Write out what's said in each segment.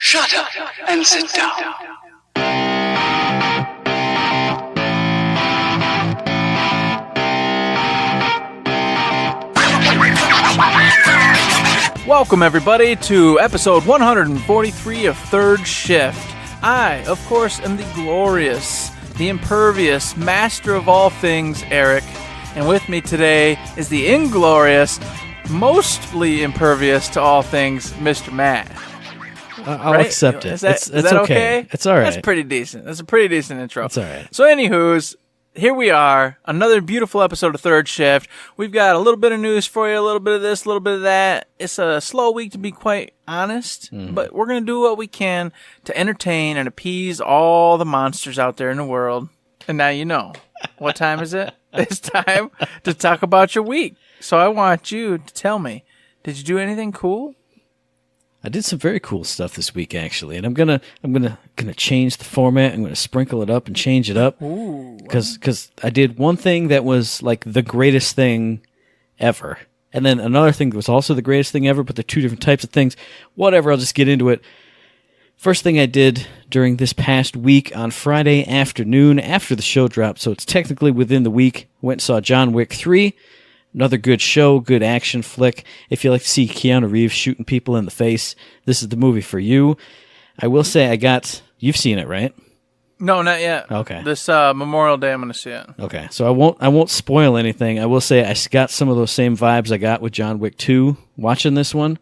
Shut up and sit down. Welcome, everybody, to episode 143 of Third Shift. I, of course, am the glorious, the impervious, master of all things, Eric. And with me today is the inglorious, mostly impervious to all things, Mr. Matt. I'll right? accept it. Is that okay. It's all right. That's pretty decent. That's a pretty decent intro. It's all right. So, anywho's, here we are, another beautiful episode of Third Shift. We've got a little bit of news for you, a little bit of this, a little bit of that. It's a slow week, to be quite honest, but we're going to do what we can to entertain and appease all the monsters out there in the world. And now you know. What time is it? It's time to talk about your week. So I want you to tell me, did you do anything cool? I did some very cool stuff this week, actually, and I'm gonna change the format. I'm gonna sprinkle it up and change it up because I did one thing that was like the greatest thing ever, and then another thing that was also the greatest thing ever. But they're two different types of things. Whatever. I'll just get into it. First thing I did during this past week on Friday afternoon after the show dropped, so it's technically within the week. Went and saw John Wick 3. Another good show, good action flick. If you like to see Keanu Reeves shooting people in the face, this is the movie for you. I will say you've seen it, right? No, not yet. Okay. This Memorial Day, I'm going to see it. Okay, so I won't spoil anything. I will say I got some of those same vibes I got with John Wick 2 watching this one,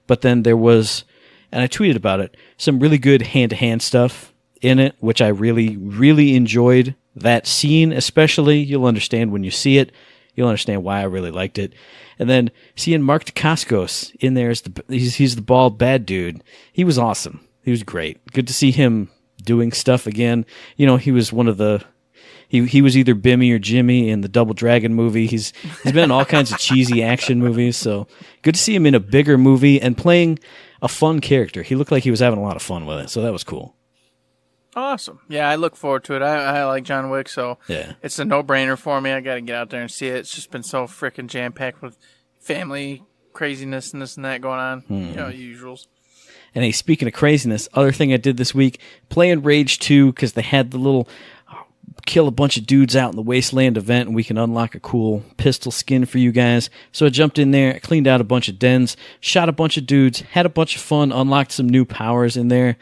but then there was, and I tweeted about it, some really good hand-to-hand stuff in it, which I really, really enjoyed. That scene especially, you'll understand when you see it. You'll understand why I really liked it. And then seeing Mark Dacascos in there, he's the bald bad dude. He was awesome. He was great. Good to see him doing stuff again. You know, he was one of the... He was either Bimmy or Jimmy in the Double Dragon movie. He's been in all kinds of cheesy action movies. So good to see him in a bigger movie and playing a fun character. He looked like he was having a lot of fun with it. So that was cool. Awesome. Yeah, I look forward to it. I like John Wick, so yeah. It's a no-brainer for me. I got to get out there and see it. It's just been so freaking jam-packed with family craziness and this and that going on. You know, usuals. And hey, speaking of craziness, other thing I did this week, playing Rage 2 because they had the little kill a bunch of dudes out in the Wasteland event and we can unlock a cool pistol skin for you guys. So I jumped in there, cleaned out a bunch of dens, shot a bunch of dudes, had a bunch of fun, unlocked some new powers in there.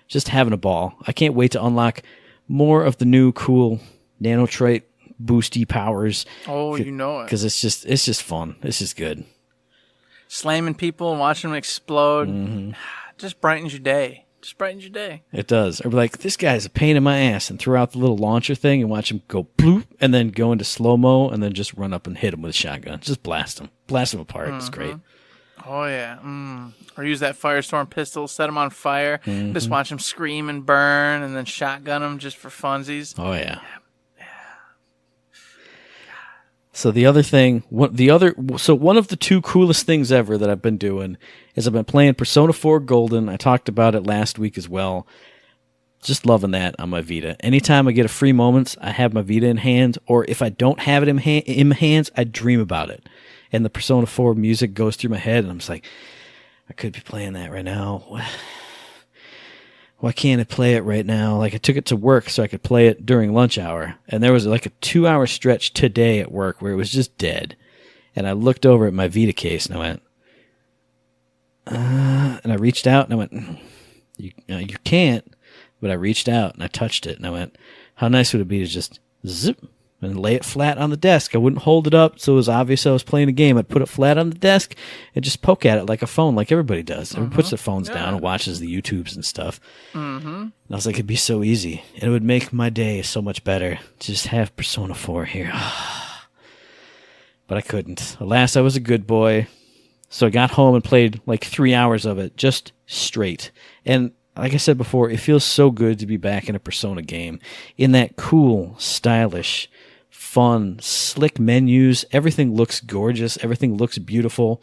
Just having a ball. I can't wait to unlock more of the new cool nanotrite boosty powers. Oh, you know it. Because it's just fun. It's just good. Slamming people and watching them explode just brightens your day. It does. Or like, this guy's a pain in my ass, and throw out the little launcher thing and watch him go bloop, and then go into slow-mo, and then just run up and hit him with a shotgun. Just blast him. Blast him apart. It's great. Oh, yeah. Or use that Firestorm pistol, set them on fire, just watch them scream and burn, and then shotgun them just for funsies. Oh, yeah. So one of the two coolest things ever that I've been doing is I've been playing Persona 4 Golden. I talked about it last week as well. Just loving that on my Vita. Anytime I get a free moments, I have my Vita in hand, or if I don't have it in my hands, I dream about it. And the Persona 4 music goes through my head, and I'm just like, I could be playing that right now. Why can't I play it right now? Like, I took it to work so I could play it during lunch hour, and there was like a 2-hour stretch today at work where it was just dead. And I looked over at my Vita case, and I went, and I reached out, and I went, you can't. But I reached out, and I touched it, and I went, how nice would it be to just zip and lay it flat on the desk? I wouldn't hold it up so it was obvious I was playing a game. I'd put it flat on the desk and just poke at it like a phone, like everybody does. Everyone puts their phones down and watches the YouTubes and stuff. And I was like, it'd be so easy. It would make my day so much better to just have Persona 4 here. But I couldn't. Alas, I was a good boy. So I got home and played like 3 hours of it, just straight. And like I said before, it feels so good to be back in a Persona game. In that cool, stylish, fun, slick menus. Everything looks gorgeous. Everything looks beautiful.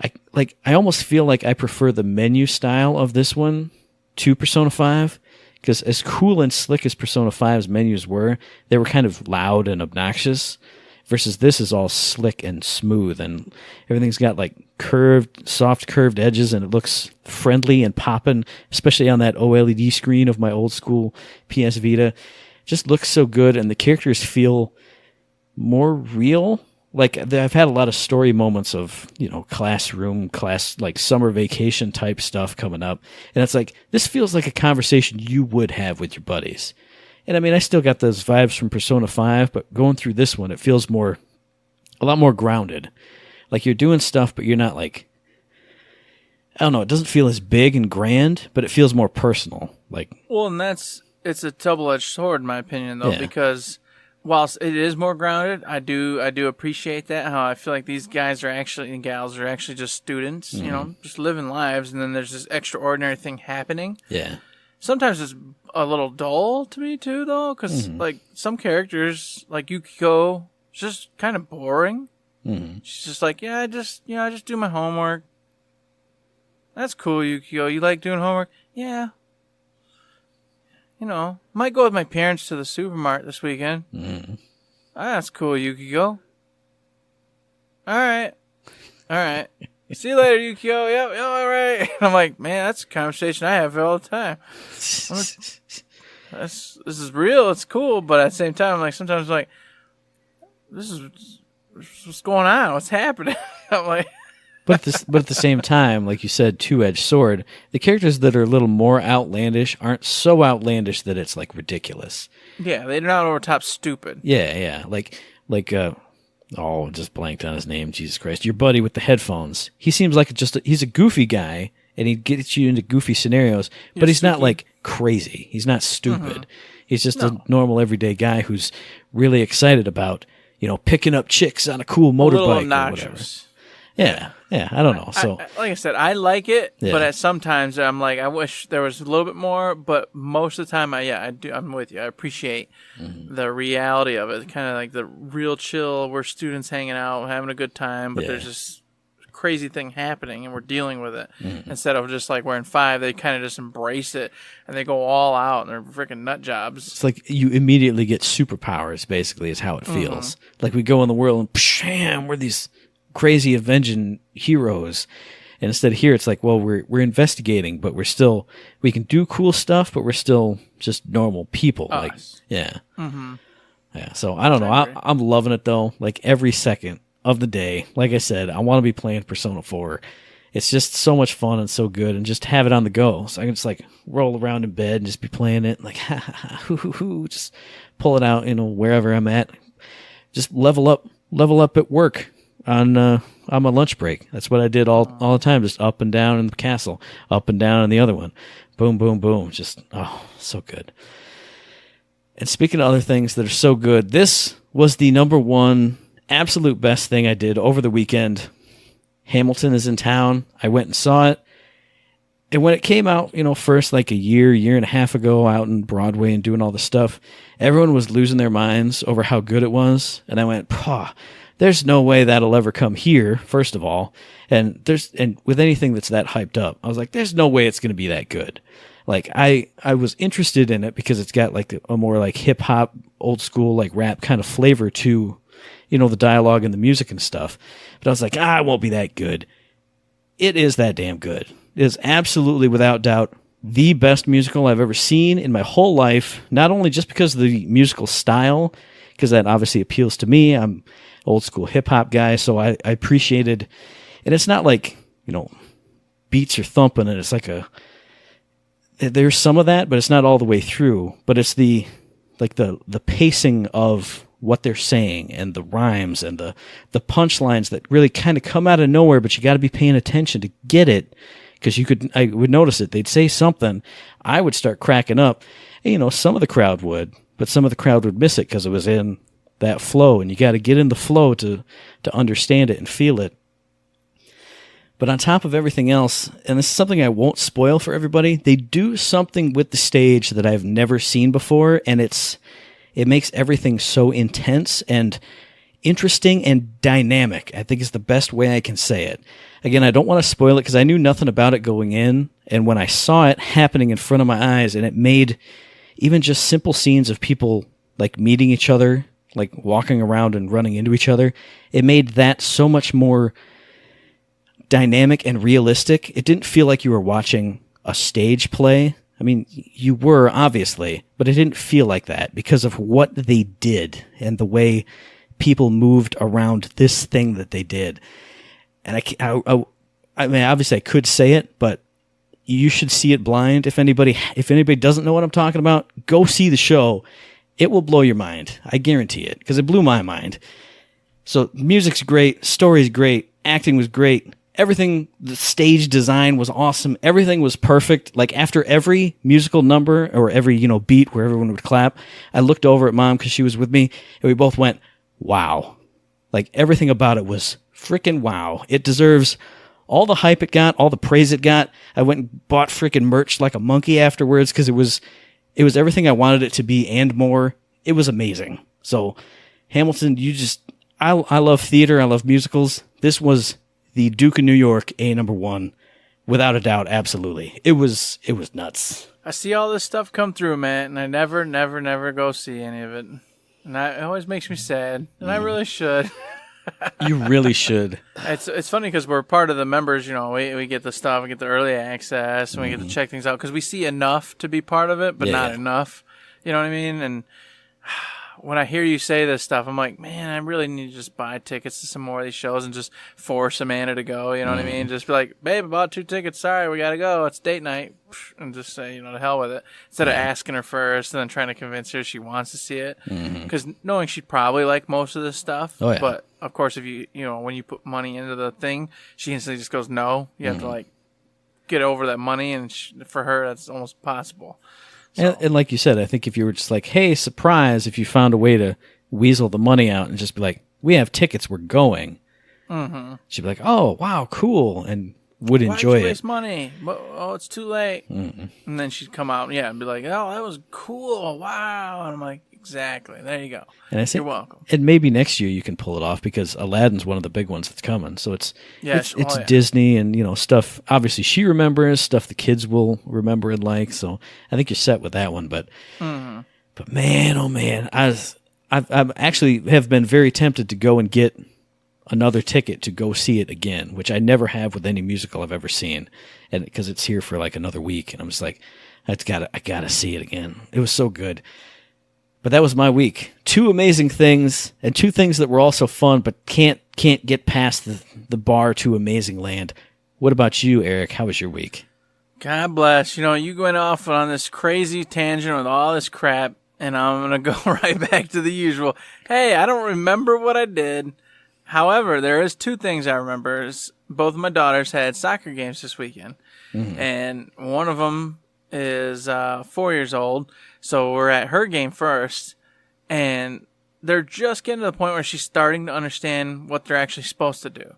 I almost feel like I prefer the menu style of this one to Persona 5. Because as cool and slick as Persona 5's menus were, they were kind of loud and obnoxious. versus this is all slick and smooth, and everything's got like soft curved edges, and it looks friendly and popping, especially on that OLED screen of my old school PS Vita. Just looks so good, and the characters feel more real. Like, I've had a lot of story moments of, class, like summer vacation type stuff coming up. And it's like, this feels like a conversation you would have with your buddies. And I mean, I still got those vibes from Persona 5, but going through this one, it feels a lot more grounded. Like, you're doing stuff, but you're not like, I don't know, it doesn't feel as big and grand, but it feels more personal. Well, and it's a double-edged sword, in my opinion, though, because whilst it is more grounded, I do appreciate that, how I feel like these guys and gals are actually just students, just living lives, and then there's this extraordinary thing happening. Yeah. Sometimes it's a little dull to me, too, though, because, like, some characters, like Yukiko, it's just kind of boring. Mm-hmm. She's just like, I just do my homework. That's cool, Yukiko. You like doing homework? Yeah. Might go with my parents to the supermarket this weekend. Mm. That's cool, Yukiko. All right. See you later, Yukiko. Yep, all right. I'm like, man, that's a conversation I have all the time. This is real. It's cool, but at the same time, like sometimes, like, this is what's going on. What's happening? I'm like. But at the same time, like you said, two-edged sword, the characters that are a little more outlandish aren't so outlandish that it's, like, ridiculous. Yeah, they're not over top stupid. Yeah. Just blanked on his name, Jesus Christ. Your buddy with the headphones. He seems like he's a goofy guy, and he gets you into goofy scenarios, but he's not, like, crazy. He's not stupid. Mm-hmm. He's just a normal, everyday guy who's really excited about, picking up chicks on a cool motorbike or whatever. Yeah, I don't know. So, like I said, I like it, but at sometimes I'm like, I wish there was a little bit more. But most of the time, I'm with you. I appreciate the reality of it, kind of like the real chill. We're students hanging out, having a good time, but there's this crazy thing happening, and we're dealing with it. Instead of just like we're in 5, they kind of just embrace it and they go all out, and they're freaking nut jobs. It's like you immediately get superpowers. Basically, is how it feels. Like we go in the world and psham, we're these crazy avenging heroes, and instead of here it's like, well, we're investigating, but we can do cool stuff, but we're still just normal people. Us. Yeah So I don't know, I'm loving it though, like every second of the day. Like I said, I want to be playing Persona 4. It's just so much fun and so good, and just have it on the go, so I can just like roll around in bed and just be playing it, like just pull it out, wherever I'm at, just level up at work on my lunch break. That's what I did all the time, just up and down in the castle, up and down in the other one. Boom, boom, boom. Just, so good. And speaking of other things that are so good, this was the number one absolute best thing I did over the weekend. Hamilton is in town. I went and saw it. And when it came out, first like a year and a half ago out in Broadway and doing all the stuff, everyone was losing their minds over how good it was. And I went, there's no way that'll ever come here, first of all. And with anything that's that hyped up, I was like, there's no way it's going to be that good. Like, I was interested in it because it's got like a more like hip hop, old school, like rap kind of flavor to, the dialogue and the music and stuff. But I was like, it won't be that good. It is that damn good. It is absolutely, without doubt, the best musical I've ever seen in my whole life. Not only just because of the musical style, because that obviously appeals to me. I'm old school hip hop guy, so I appreciated, and it's not like, beats are thumping and it's like there's some of that, but it's not all the way through. But it's the pacing of what they're saying and the rhymes and the punchlines that really kind of come out of nowhere, but you got to be paying attention to get it, because I would notice it. They'd say something, I would start cracking up, and, some of the crowd would, but some of the crowd would miss it because it was in that flow, and you got to get in the flow to understand it and feel it. But on top of everything else, and this is something I won't spoil for everybody, they do something with the stage that I've never seen before, and it makes everything so intense and interesting and dynamic, I think is the best way I can say it. Again, I don't want to spoil it because I knew nothing about it going in, and when I saw it happening in front of my eyes, and it made even just simple scenes of people like meeting each other, like walking around and running into each other, it made that so much more dynamic and realistic. It didn't feel like you were watching a stage play. I mean, you were, obviously, but it didn't feel like that because of what they did and the way people moved around this thing that they did. And I mean, obviously I could say it, but you should see it blind. If anybody doesn't know what I'm talking about, go see the show. It will blow your mind. I guarantee it, because it blew my mind. So music's great, story's great, acting was great, everything, the stage design was awesome, everything was perfect. Like after every musical number or every, beat where everyone would clap, I looked over at Mom because she was with me, and we both went, wow. Like everything about it was freaking wow. It deserves all the hype it got, all the praise it got. I went and bought freaking merch like a monkey afterwards because it was everything I wanted it to be and more. It was amazing. So, Hamilton, I love theater. I love musicals. This was the Duke of New York #1, without a doubt. Absolutely, it was nuts. I see all this stuff come through, man, and I never go see any of it, and it always makes me sad. And I really should. You really should. It's funny because we're part of the members. We get the stuff, we get the early access, and we get to check things out because we see enough to be part of it, but not enough. You know what I mean? And when I hear you say this stuff, I'm like, man, I really need to just buy tickets to some more of these shows and just force Amanda to go. You know what I mean? Just be like, babe, I bought 2 tickets. Sorry, we gotta go. It's date night, and just say, to hell with it. Instead of asking her first and then trying to convince her she wants to see it, because knowing she'd probably like most of this stuff. Oh, yeah. But of course, if when you put money into the thing, she instantly just goes no. You have to get over that money, and for her, that's almost impossible. So. And like you said, I think if you were just like, hey, surprise, if you found a way to weasel the money out and just be like, we have tickets, we're going. She'd be like, oh, wow, cool, and would enjoy Why'd you it. waste money? Oh, it's too late. And then she'd come out, and be like, oh, that was cool, wow. And I'm like, exactly, there you go. And I say, you're welcome. And maybe next year you can pull it off because Aladdin's one of the big ones that's coming. So it's Disney and stuff. Obviously, she remembers stuff the kids will remember and like. So I think you're set with that one. But man, oh man, I've actually have been very tempted to go and get another ticket to go see it again, which I never have with any musical I've ever seen, and because it's here for like another week, and I'm just like, I gotta see it again. It was so good. But that was my week. 2 amazing things, and 2 things that were also fun, but can't get past the bar to amazing land. What about you, Eric? How was your week? God bless. You went off on this crazy tangent with all this crap, and I'm going to go right back to the usual. Hey, I don't remember what I did. However, there is 2 things I remember. Both of my daughters had soccer games this weekend, and one of them is 4 years old. So we're at her game first, and they're just getting to the point where she's starting to understand what they're actually supposed to do.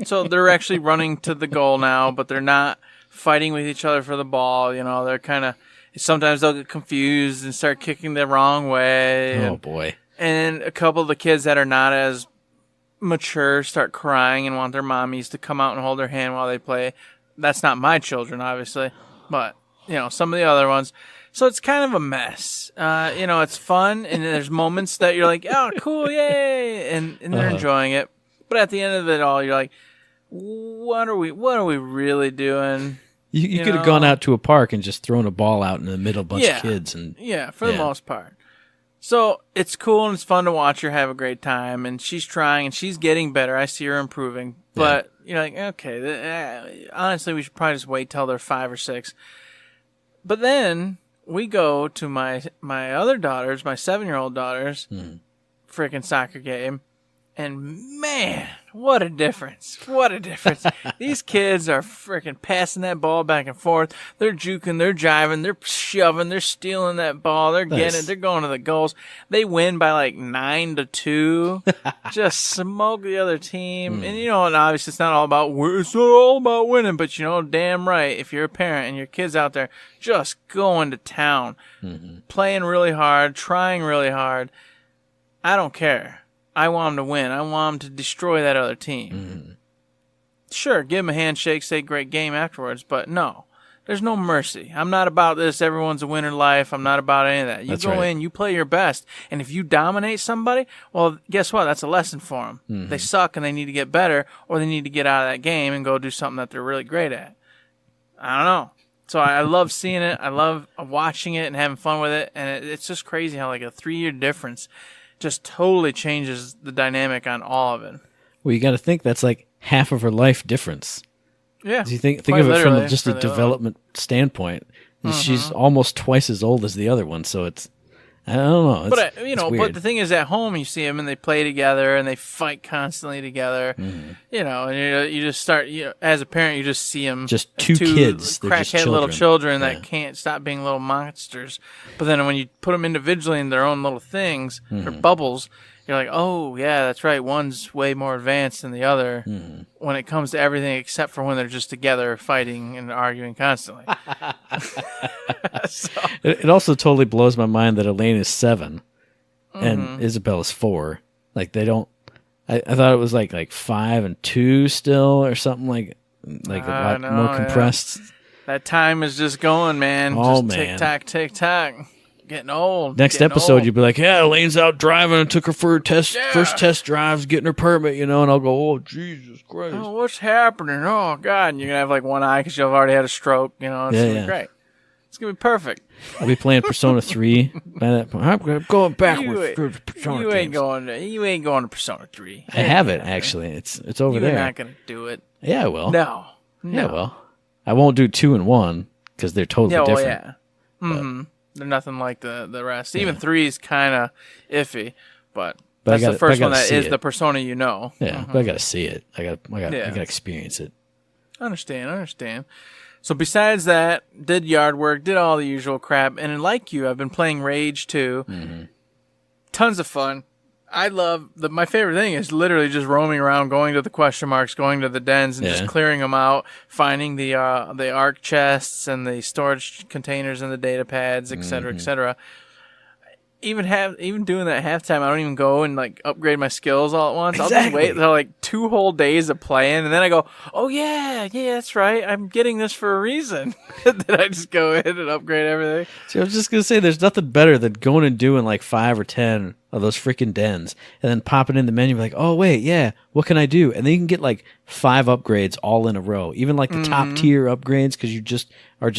So they're actually running to the goal now, but they're not fighting with each other for the ball. They're kind of, sometimes they'll get confused and start kicking the wrong way. Oh, boy. And a couple of the kids that are not as mature start crying and want their mommies to come out and hold their hand while they play. That's not my children, obviously, but, some of the other ones. So it's kind of a mess. It's fun, and there's moments that you're like, oh, cool, yay, and they're enjoying it. But at the end of it all, you're like, what are we really doing? You could have gone out to a park and just thrown a ball out in the middle of a bunch of kids. For the most part. So it's cool, and it's fun to watch her have a great time, and she's trying, and she's getting better. I see her improving. But you're like, okay, honestly, we should probably just wait till they're 5 or 6. But then we go to my other daughters, my 7-year-old daughters, freaking soccer game, and man, what a difference! What a difference! These kids are freaking passing that ball back and forth. They're juking, they're jiving, they're shoving, they're stealing that ball. They're getting it. They're going to the goals. They win by like 9-2. Just smoke the other team. And and obviously it's not all about winning, but damn right, if you're a parent and your kid's out there just going to town, playing really hard, trying really hard, I don't care. I want them to win. I want them to destroy that other team. Sure, give them a handshake, say great game afterwards, but no, There's no mercy. I'm not about this. Everyone's a winner life. I'm not about any of that. You That's go right. in, you play your best. And if you dominate somebody, well, guess what? That's a lesson for them. Mm-hmm. They suck and they need to get better, or they need to get out of that game and go do something that they're really great at. I don't know. So I love seeing it. I love watching it and having fun with it. And it's just crazy how like a 3-year difference just totally changes the dynamic on all of it. Well, you got to think that's like half of her life difference. Yeah. You think quite of it from literally, just a for the other one. development standpoint. She's almost twice as old as the other one, so it's I don't know. It's, But it's but weird. the thing is, at home you see them and they play together and they fight constantly together. Mm-hmm. And you just start. As a parent, you just see them Just two kids. They're just crackhead little children Yeah. that can't stop being little monsters. But then when you put them individually in their own little things or Mm-hmm. bubbles, you're like, oh yeah, that's right. One's way more advanced than the other Mm-hmm. when it comes to everything except for when they're just together fighting and arguing constantly. So, It also totally blows my mind that Elaine is 7 Mm-hmm. and Isabel is 4. Like they don't. I thought it was like 5 and 2 still or something like a lot know, more yeah. compressed. that time is just going, man. Oh, just man. tick tock. Getting old. Next getting episode, old. you'd be like, "Yeah, Elaine's out driving and took her for her Yeah. first test drives, getting her permit, and I'll go, "Oh, Jesus Christ!" Oh, what's happening? Oh, God. And you're going to have like one eye because you've already had a stroke. It's Yeah, going to yeah. be great. It's going to be perfect. I'll be playing Persona 3 by that point. I'm going backwards You- through the Persona You ain't games. going to Persona 3. I have it actually. It's over You're there. not going to do it. Yeah, I will. No. Yeah, well, I won't do 2 and 1 because they're totally Yeah, well, different. yeah. Mm-hmm. They're nothing like the rest. Even 3 is kind of iffy, but But I that's gotta- the first but I one gotta that see is it. the Persona you know. Yeah, but I got to see it. I got Yeah. to experience it. I understand. So besides that, did yard work, did all the usual crap, and like you, I've been playing Rage 2. Mm-hmm. Tons of fun. I love my favorite thing is literally just roaming around, going to the question marks, going to the dens, and Yeah. just clearing them out, finding the arc chests and the storage containers and the data pads, et cetera, et cetera. Even doing that halftime, I don't even go and like upgrade my skills all at once. I'll just Exactly. wait till like 2 whole days of playing, and then I go, "Oh yeah, that's right. I'm getting this for a reason." Then I just go in and upgrade everything. See, I was just gonna say, there's nothing better than going and doing like 5 or 10 of those freaking dens, and then popping in the menu, like, "Oh wait, yeah, what can I do?" And then you can get like 5 upgrades all in a row, even like the top tier upgrades, because you just are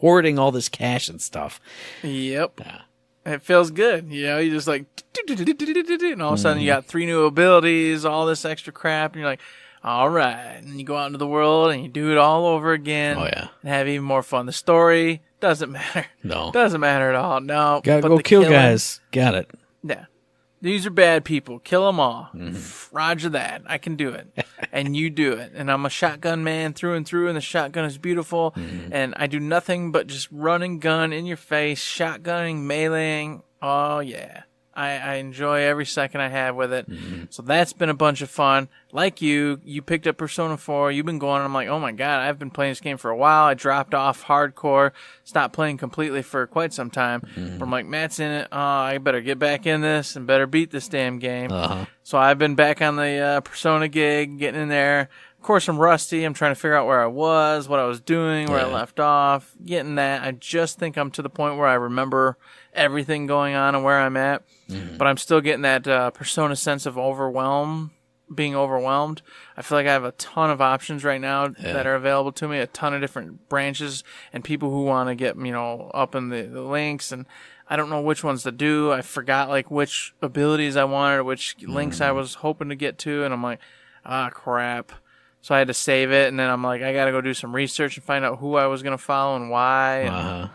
hoarding all this cash and stuff. Yep. Yeah. It feels good. You just like, and all of a sudden you got 3 new abilities, all this extra crap, and you're like, all right. And you go out into the world and you do it all over again. Oh, yeah. And have even more fun. The story doesn't matter. No. Doesn't matter at all. No. Gotta but go the kill killing- guys. Got it. Yeah. These are bad people. Kill them all. Mm-hmm. Roger that. I can do it. And you do it. And I'm a shotgun man through and through, and the shotgun is beautiful. Mm-hmm. And I do nothing but just run and gun in your face, shotgunning, meleeing. Oh, yeah. I enjoy every second I have with it. Mm-hmm. So that's been a bunch of fun. Like you picked up Persona 4. You've been going, and I'm like, oh my God, I've been playing this game for a while. I dropped off hardcore, stopped playing completely for quite some time. But I'm like, Matt's in it. Oh, I better get back in this and better beat this damn game. Uh-huh. So I've been back on the Persona gig, getting in there. Of course, I'm rusty. I'm trying to figure out where I was, what I was doing, where I Yeah. left off, getting that. I just think I'm to the point where I remember everything going on and where I'm at. But I'm still getting that Persona sense of being overwhelmed. I feel like I have a ton of options right now that are available to me, a ton of different branches and people who want to get, up in the links, and I don't know which ones to do. I forgot like which abilities I wanted or which links I was hoping to get to, and I'm like, crap. So I had to save it, and then I'm like, I got to go do some research and find out who I was going to follow and why. And Uh-huh.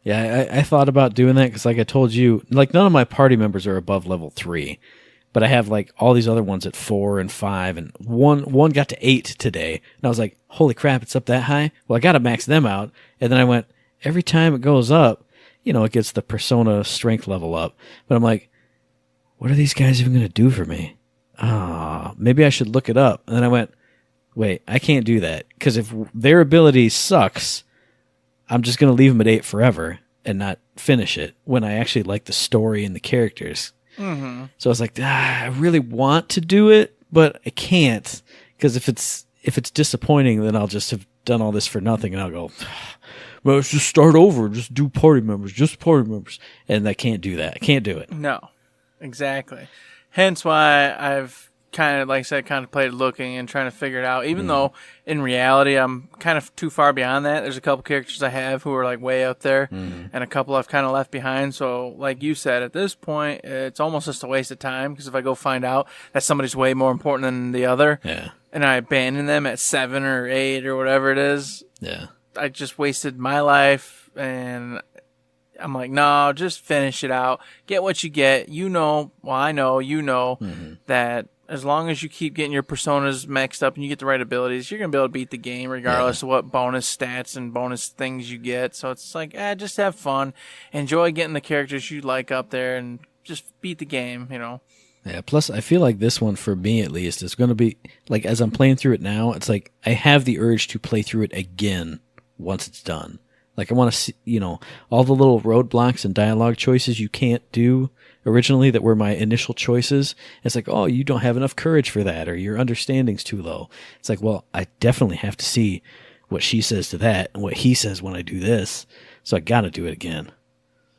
Yeah, I thought about doing that because, like I told you, like none of my party members are above level 3, but I have like all these other ones at 4 and 5, and one got to 8 today, and I was like, holy crap, it's up that high? Well, I got to max them out, and then I went, every time it goes up, it gets the Persona strength level up, but I'm like, what are these guys even going to do for me? Maybe I should look it up, and then I went, wait, I can't do that, because if their ability sucks, I'm just going to leave them at 8 forever and not finish it when I actually like the story and the characters. Mm-hmm. So I was like, I really want to do it, but I can't, because if it's disappointing, then I'll just have done all this for nothing, and I'll go, well, let's just start over. Just do party members. Just party members. And I can't do that. I can't do it. No, exactly. Hence why I've kind of, like I said, contemplated looking and trying to figure it out, even though in reality I'm kind of too far beyond that. There's a couple characters I have who are like way up there, and a couple I've kind of left behind. So like you said, at this point, it's almost just a waste of time, because if I go find out that somebody's way more important than the other, and I abandon them at 7 or 8 or whatever it is, I just wasted my life. And I'm like, no, just finish it out. Get what you get. I know that as long as you keep getting your personas maxed up and you get the right abilities, you're going to be able to beat the game regardless of what bonus stats and bonus things you get. So it's like, just have fun. Enjoy getting the characters you like up there and just beat the game, Yeah, plus I feel like this one, for me at least, is going to be, like, as I'm playing through it now, it's like I have the urge to play through it again once it's done. Like, I want to see, all the little roadblocks and dialogue choices you can't do originally that were my initial choices. It's like, oh, you don't have enough courage for that, or your understanding's too low. It's like, well, I definitely have to see what she says to that and what he says when I do this. So I got to do it again.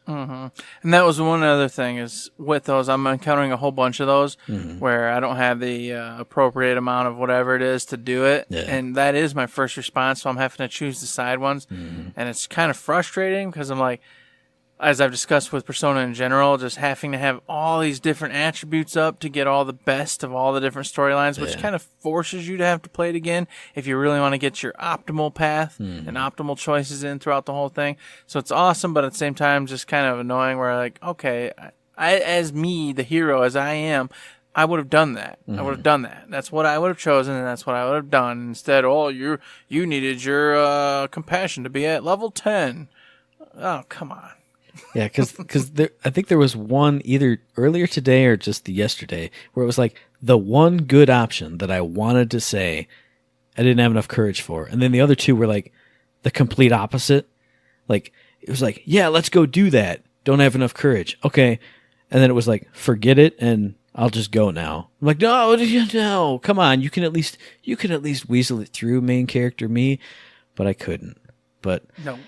And that was one other thing is with those, I'm encountering a whole bunch of those where I don't have the appropriate amount of whatever it is to do it. And that is my first response. So I'm having to choose the side ones. And it's kind of frustrating because I'm like, as I've discussed with Persona in general, just having to have all these different attributes up to get all the best of all the different storylines, which kind of forces you to have to play it again if you really want to get your optimal path and optimal choices in throughout the whole thing. So it's awesome, but at the same time, just kind of annoying where like, okay, I as me, the hero, as I am, I would have done that. I would have done that. That's what I would have chosen, and that's what I would have done. Instead, you needed your compassion to be at level 10. Oh, come on. Yeah, because I think there was one either earlier today or just yesterday where it was like the one good option that I wanted to say I didn't have enough courage for. And then the other two were like the complete opposite. Like, it was like, yeah, let's go do that. Don't have enough courage. Okay. And then it was like, forget it and I'll just go now. I'm like, no, come on. You can at least weasel it through, main character me. But I couldn't. But no.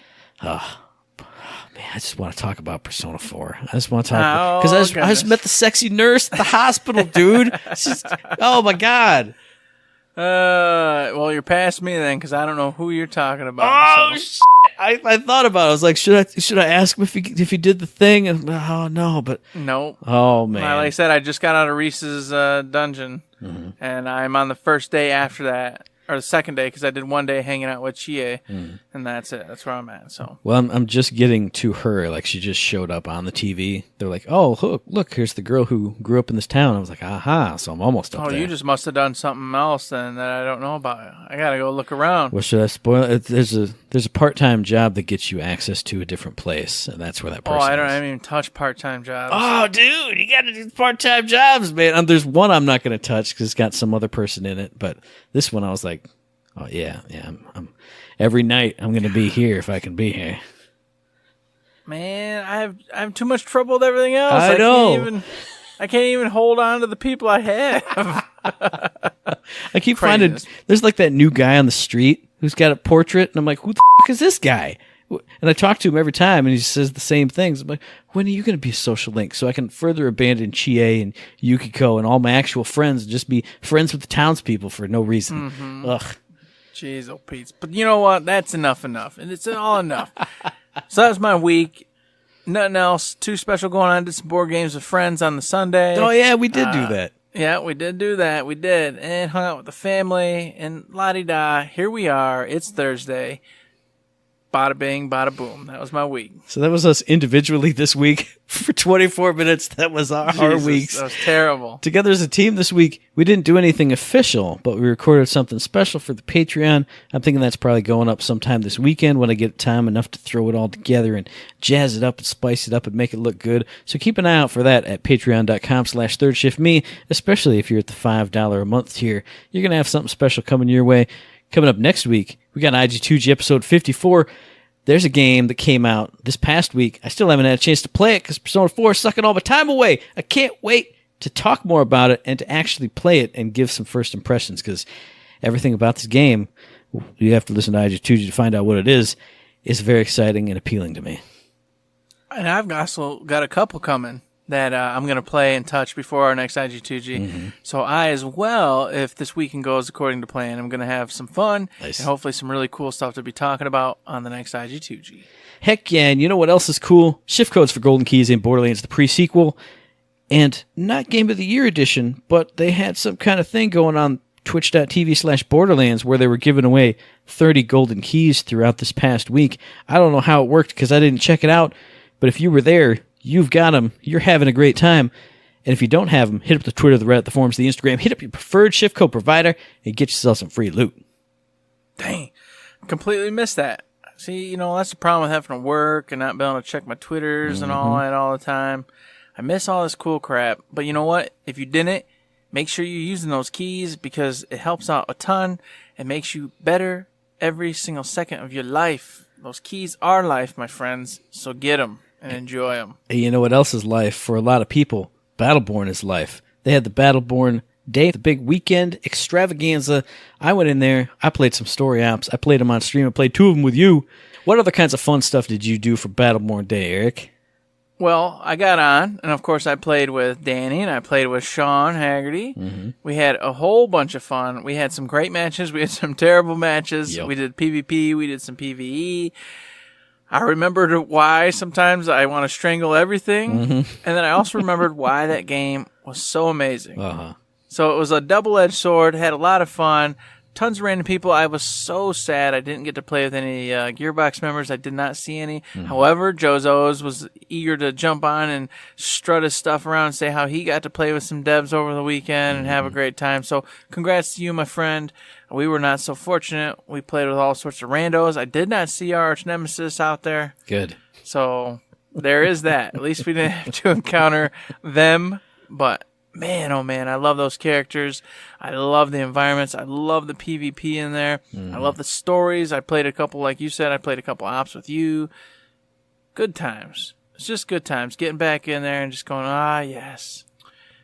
Man, I just want to talk about Persona 4. I just want to talk because I just met the sexy nurse at the hospital, dude. Oh my god. Well, you're past me then, because I don't know who you're talking about. Oh, so. I thought about it. I was like, should I ask him if he did the thing? And, oh no, but nope. Oh man. Like I said, I just got out of Reese's dungeon, and I'm on the first day after that. Or the second day, because I did one day hanging out with Chie, and that's it. That's where I'm at. So, well, I'm just getting to her. Like, she just showed up on the TV. They're like, "Oh, look, here's the girl who grew up in this town." I was like, "Aha!" So I'm almost up there. You just must have done something else then that I don't know about. I gotta go look around. Well, should I spoil it? There's a part-time job that gets you access to a different place, and that's where that person. I haven't even touched part-time jobs. Oh, dude, you gotta do part-time jobs, man. There's one I'm not gonna touch because it's got some other person in it, but this one I was like. Oh yeah. I'm every night I'm gonna be here if I can be here. Man, I have too much trouble with everything else. I know. I can't even hold on to the people I have. I keep finding there's like that new guy on the street who's got a portrait, and I'm like, who the f*** is this guy? And I talk to him every time, and he says the same things. I'm like, when are you going to be a social link so I can further abandon Chie and Yukiko and all my actual friends and just be friends with the townspeople for no reason? Ugh. Jeez, oh Pete. But you know what? That's enough. And it's all enough. So that was my week. Nothing else too special going on. Did some board games with friends on the Sunday. Oh, yeah, we did do that. Yeah, we did do that. We did. And hung out with the family. And la-di-da, here we are. It's Thursday. Bada bing, bada boom. That was my week. So that was us individually this week for 24 minutes. That was our weeks. That was terrible. Together as a team this week, we didn't do anything official, but we recorded something special for the Patreon. I'm thinking that's probably going up sometime this weekend when I get time enough to throw it all together and jazz it up and spice it up and make it look good. So keep an eye out for that at patreon.com/thirdshiftme, especially if you're at the $5 a month tier. You're going to have something special coming your way. Coming up next week, we got IG2G episode 54. There's a game that came out this past week. I still haven't had a chance to play it because Persona 4 is sucking all my time away. I can't wait to talk more about it and to actually play it and give some first impressions because everything about this game you have to listen to IG2G to find out what it is very exciting and appealing to me. And I've also got a couple coming that I'm going to play and touch before our next IG2G. So I as well, if this weekend goes according to plan, I'm going to have some fun and hopefully some really cool stuff to be talking about on the next IG2G. Heck yeah, and you know what else is cool? Shift codes for Golden Keys in Borderlands, the pre-sequel, and not Game of the Year edition, but they had some kind of thing going on twitch.tv/Borderlands where they were giving away 30 golden keys throughout this past week. I don't know how it worked because I didn't check it out, but if you were there, you've got them. You're having a great time. And if you don't have them, hit up the Twitter, the Reddit, the forums, the Instagram. Hit up your preferred shift code provider and get yourself some free loot. Dang. Completely missed that. See, that's the problem with having to work and not being able to check my Twitters and all that all the time. I miss all this cool crap. But you know what? If you didn't, make sure you're using those keys because it helps out a ton and makes you better every single second of your life. Those keys are life, my friends. So get them and enjoy them. And you know what else is life? For a lot of people, Battleborn is life. They had the Battleborn Day, the big weekend extravaganza. I went in there. I played some story apps. I played them on stream. I played 2 of them with you. What other kinds of fun stuff did you do for Battleborn Day, Eric? Well, I got on, and of course I played with Danny, and I played with Sean Haggerty. We had a whole bunch of fun. We had some great matches. We had some terrible matches. Yep. We did PvP. We did some PvE. I remembered why sometimes I want to strangle everything. And then I also remembered why that game was so amazing. So it was a double-edged sword, had a lot of fun. Tons of random people. I was so sad I didn't get to play with any Gearbox members. I did not see any. However, Jozo's was eager to jump on and strut his stuff around and say how he got to play with some devs over the weekend and have a great time. So congrats to you, my friend. We were not so fortunate. We played with all sorts of randos. I did not see our arch nemesis out there. Good. So there is that. At least we didn't have to encounter them. But man, oh man, I love those characters. I love the environments. I love the PvP in there. I love the stories. I played a couple, like you said, I played a couple ops with you. Good times. It's just good times. Getting back in there and just going, yes.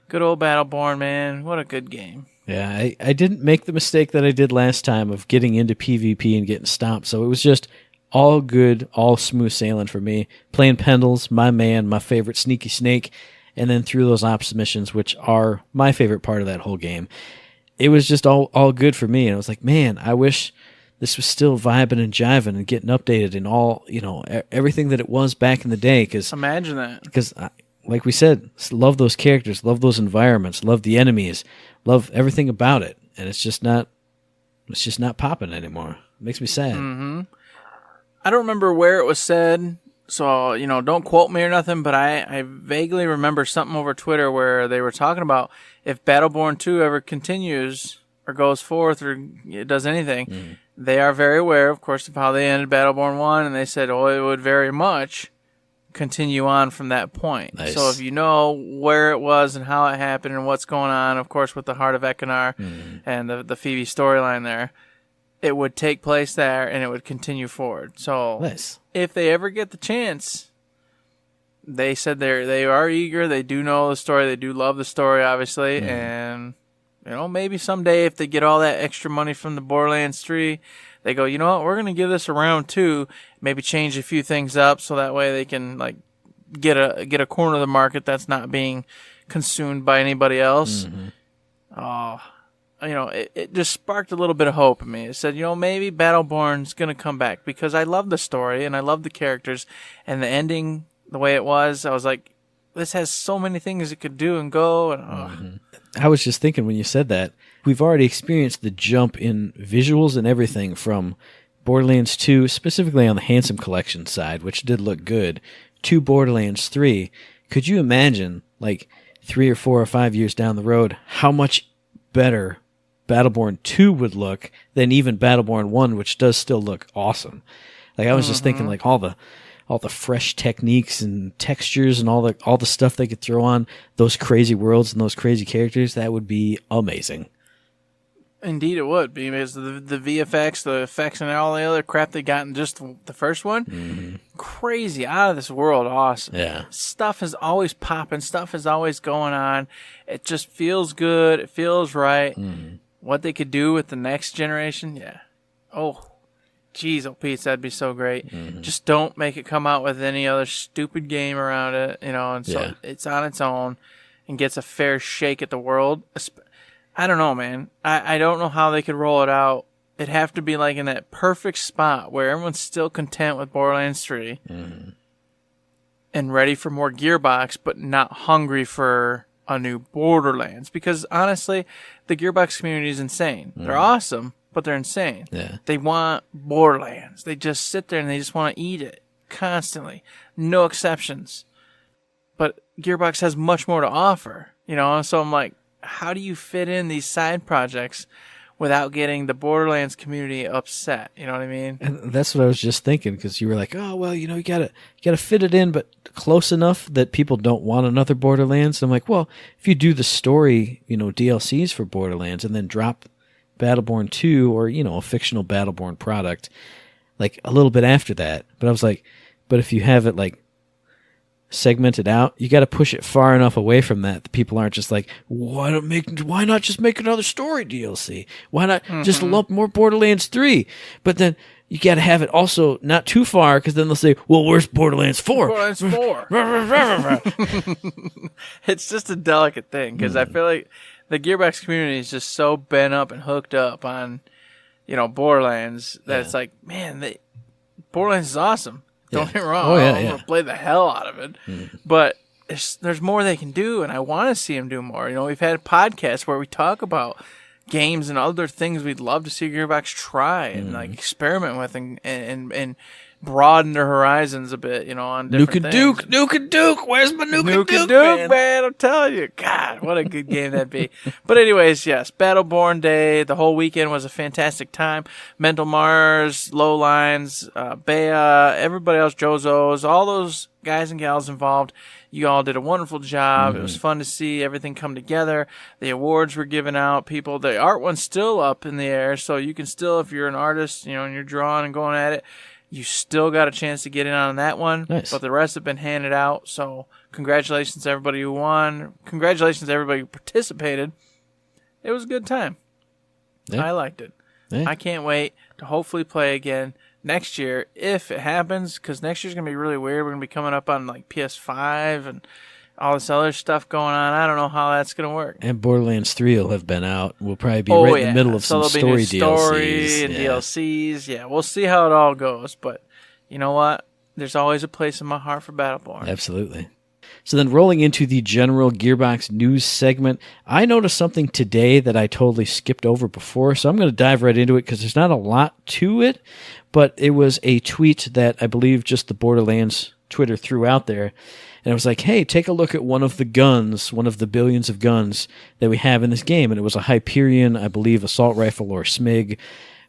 Good old Battleborn, man. What a good game. Yeah, I didn't make the mistake that I did last time of getting into PvP and getting stomped, so it was just all good, all smooth sailing for me. Playing Pendles, my man, my favorite sneaky snake, and then through those ops missions, which are my favorite part of that whole game. It was just all good for me, and I was like, man, I wish this was still vibing and jiving and getting updated and all, everything that it was back in the day. Imagine that. Because, like we said, love those characters, love those environments, love the enemies, love everything about it, and it's just not popping anymore. It makes me sad. I don't remember where it was said, so, don't quote me or nothing, but I vaguely remember something over Twitter where they were talking about if Battleborn 2 ever continues or goes forth or it does anything, they are very aware, of course, of how they ended Battleborn 1, and they said, it would very much continue on from that point. Nice. So if you know where it was and how it happened and what's going on, of course, with the Heart of Ekinar and the Phoebe storyline there, it would take place there and it would continue forward. So Nice. If they ever get the chance, they said they are eager. They do know the story. They do love the story, obviously. And, maybe someday if they get all that extra money from the Borderlands 3, they go, you know what, we're going to give this a round 2, maybe change a few things up so that way they can get a corner of the market that's not being consumed by anybody else. It just sparked a little bit of hope in me. It said, maybe Battleborn's going to come back because I love the story and I love the characters and the ending, the way it was. I was like, this has so many things it could do and go. And I was just thinking when you said that, we've already experienced the jump in visuals and everything from Borderlands 2, specifically on the Handsome Collection side, which did look good, to Borderlands 3. Could you imagine, 3 or 4 or 5 years down the road, how much better Battleborn 2 would look than even Battleborn 1, which does still look awesome? I was just thinking, all the fresh techniques and textures and all the stuff they could throw on those crazy worlds and those crazy characters, that would be amazing. Indeed, it would be because the VFX, the effects, and all the other crap they got in just the first one, crazy, out of this world, awesome. Yeah, stuff is always popping, stuff is always going on. It just feels good. It feels right. What they could do with the next generation, Oh, geez, oh, Pete, that'd be so great. Just don't make it come out with any other stupid game around it, and so it's on its own and gets a fair shake at the world. I don't know, man. I don't know how they could roll it out. It'd have to be like in that perfect spot where everyone's still content with Borderlands 3 and ready for more Gearbox, but not hungry for a new Borderlands. Because honestly, the Gearbox community is insane. They're awesome, but they're insane. Yeah. They want Borderlands. They just sit there and they just want to eat it constantly. No exceptions. But Gearbox has much more to offer, So I'm like, how do you fit in these side projects without getting the Borderlands community upset? You know what I mean? And that's what I was just thinking, because you were like, oh, well, you gotta fit it in, but close enough that people don't want another Borderlands. I'm like, well, if you do the story, DLCs for Borderlands and then drop Battleborn 2 or, a fictional Battleborn product, like a little bit after that. But I was like, but if you have it like segmented out, you got to push it far enough away from that people aren't just like, why not just make another story DLC? Why not just lump more Borderlands 3? But then you got to have it also not too far, because then they'll say, well, where's Borderlands 4? Borderlands 4. It's just a delicate thing, because I feel like the Gearbox community is just so bent up and hooked up on, Borderlands that it's like, man, Borderlands is awesome. Don't get me wrong. I'm going to play the hell out of it. But there's more they can do, and I want to see them do more. We've had podcasts where we talk about games and other things we'd love to see Gearbox try and like experiment with and broaden their horizons a bit, on different things. Nuke and Duke. Where's my Nuke and Duke, man? I'm telling you. God, what a good game that'd be. But anyways, yes, Battleborn Day. The whole weekend was a fantastic time. Mental Mars, Lowlines, Bea, everybody else, Jozo's, all those guys and gals involved. You all did a wonderful job. It was fun to see everything come together. The awards were given out. The art one's still up in the air, so you can still, if you're an artist, and you're drawing and going at it, you still got a chance to get in on that one. Nice. But the rest have been handed out. So congratulations to everybody who won. Congratulations to everybody who participated. It was a good time. Yeah. I liked it. Yeah. I can't wait to hopefully play again next year if it happens, because next year's going to be really weird. We're going to be coming up on like PS5 and all this other stuff going on. I don't know how that's going to work. And Borderlands 3 will have been out. We'll probably be in the middle of some story DLCs. And DLCs. Yeah, we'll see how it all goes. But you know what? There's always a place in my heart for Battleborn. Absolutely. So then rolling into the general Gearbox news segment, I noticed something today that I totally skipped over before. So I'm going to dive right into it because there's not a lot to it. But it was a tweet that I believe just the Borderlands Twitter threw out there. And it was like, hey, take a look at one of the guns, one of the billions of guns that we have in this game. And it was a Hyperion, I believe, assault rifle or SMIG,